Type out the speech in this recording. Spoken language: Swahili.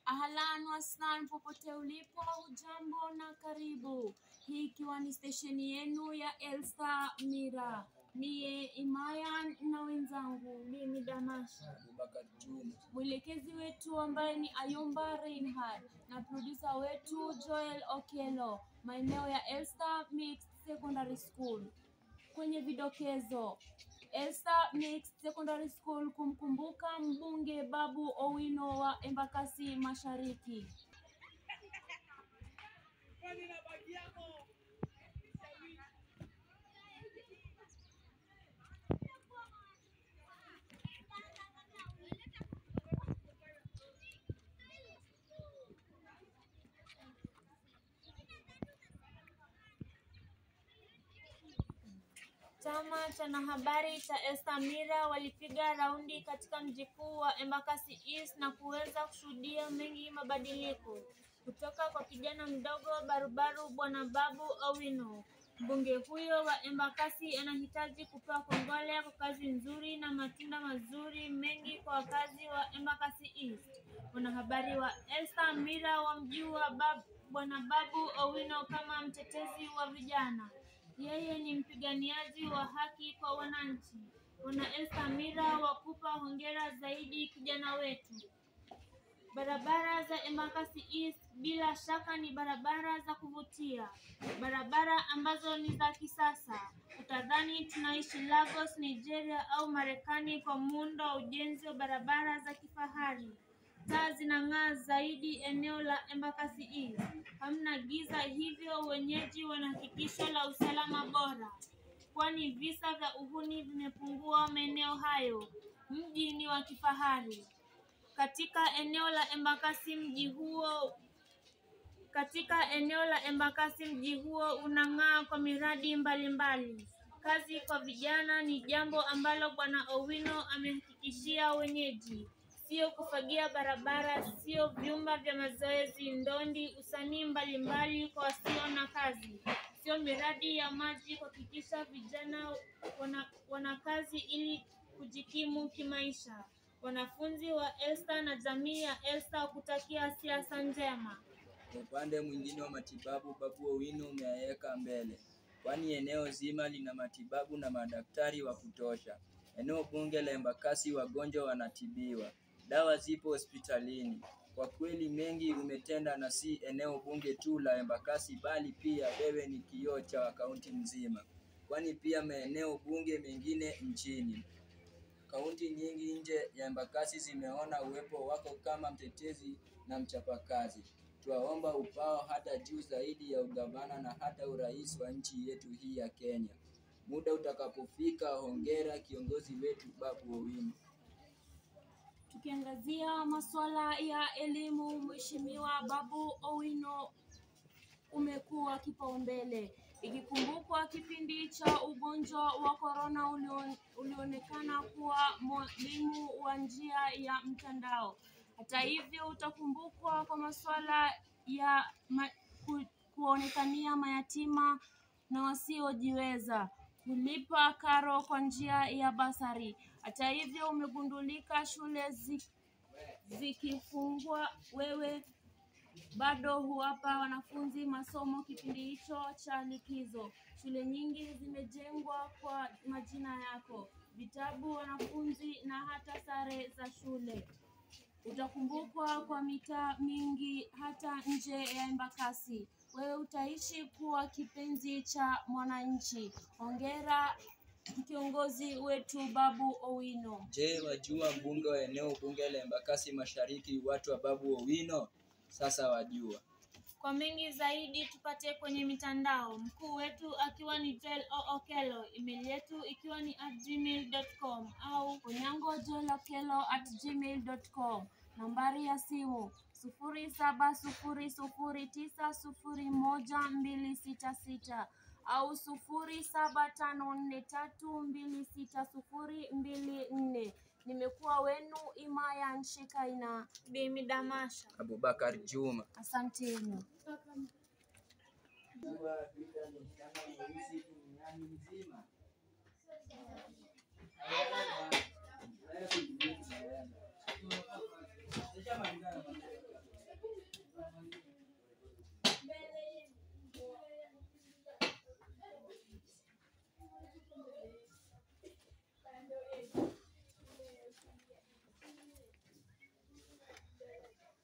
Ahlan waslan popote ulipo, hujambo na karibu. Hii ikiwa ni stesheni yenu ya Elstar Mira. Mie Imayan na wenzangu mimi Damasha. Mwelekezi wetu ambaye ni Ayumba Reinhard na producer wetu Joel Okello, maeneo ya Elstar Mixed Secondary School. Kwenye vidokezo: Elstar Mixed Secondary School kumkumbuka mbunge Babu Owino wa Embakasi Mashariki. Chama cha wanahabari cha Elstar Mira walipiga raundi katika mji kuu wa Embakasi East na kuweza kushuhudia mengi mabadiliko kutoka kwa kijana mdogo barubaru Bwana Babu Owino. Mbunge huyo wa Embakasi anahitaji kupewa kongole kwa kazi nzuri na matunda mazuri mengi kwa wakazi wa Embakasi East. Wanahabari wa Elstar Mira wamjua Bwana Babu Owino kama mtetezi wa vijana. Yeye ni mpiganiaji wa haki kwa wananchi. Wana Elstar Mira wakupa hongera zaidi kijana wetu. Barabara za Embakasi East bila shaka ni barabara za kuvutia. Barabara ambazo ni za kisasa. Utadhani tunaishi Lagos, Nigeria au Marekani kwa muundo wa ujenzi wa barabara za kifahari. Taa zinang'aa zaidi eneo la Embakasi East. Hamna giza, hivyo wenyeji wanahakikisho la usalama bora, kwani visa vya uhuni vimepungua maeneo hayo. Mji ni wa kifahari. Katika eneo la Embakasi mji huo unang'aa kwa miradi mbalimbali. Kazi kwa vijana ni jambo ambalo Bwana Owino amehakikishia wenyeji. Sio kufagia barabara, sio vyumba vya mazoezi, ndondi, usanii mbalimbali kwa wasio na kazi. Sio miradi ya maji kuhakikisha vijana wana kazi ili kujikimu kimaisha. Wanafunzi wa Elstar na jamii ya Elstar kutakia siasa njema. Kwa upande mwingine wa matibabu, Babu Owino umeweka mbele, kwani eneo zima lina matibabu na madaktari wa kutosha. Eneo bunge la Embakasi wagonjwa wanatibiwa. Dawa zipo hospitalini. Kwa kweli mengi umetenda, na si eneo bunge tu la Embakasi bali pia wewe ni kioo cha kaunti nzima, kwani pia maeneo bunge mengine nchini. Kaunti nyingi nje ya Embakasi zimeona uwepo wako kama mtetezi na mchapakazi. Tuwaomba upao hata juu zaidi ya ugavana na hata urais wa nchi yetu hii ya Kenya. Muda utakapofika, hongera kiongozi wetu Babu Owino. Tukiangazia masuala ya elimu, Mheshimiwa Babu Owino umekuwa kipaumbele. Ikikumbukwa kipindi cha ugonjwa wa corona ulionekana kuwa mwalimu wa njia ya mtandao. Hata hivyo utakumbukwa kwa masuala ya kuonekania mayatima na wasiojiweza, kulipa karo kwa njia ya basari. Hata hivyo umegundulika shule zikifungwa, wewe bado huwapa wanafunzi masomo kipindi hicho cha likizo. Shule nyingi zimejengwa kwa majina yako, vitabu, wanafunzi na hata sare za shule. Utakumbukwa kwa mitaa mingi hata nje ya Embakasi. Wewe utaishi kuwa kipenzi cha mwananchi. Hongera kiongozi wetu Babu Owino. Je, wajua mbunge wa eneo bunge la Embakasi Mashariki watu wa Babu Owino? Sasa wajua. Kwa mengi zaidi tupate kwenye mitandao. Mkuu wetu akiwa ni Joel Okello, email yetu ikiwa ni @gmail.com au onyango.joelokello@gmail.com. Nambari ya simu 0700901266 au 0754326024. Nimekuwa wenu Imayan Shikaina, Mimi Damasha, Abubakar Juma. Asanteni.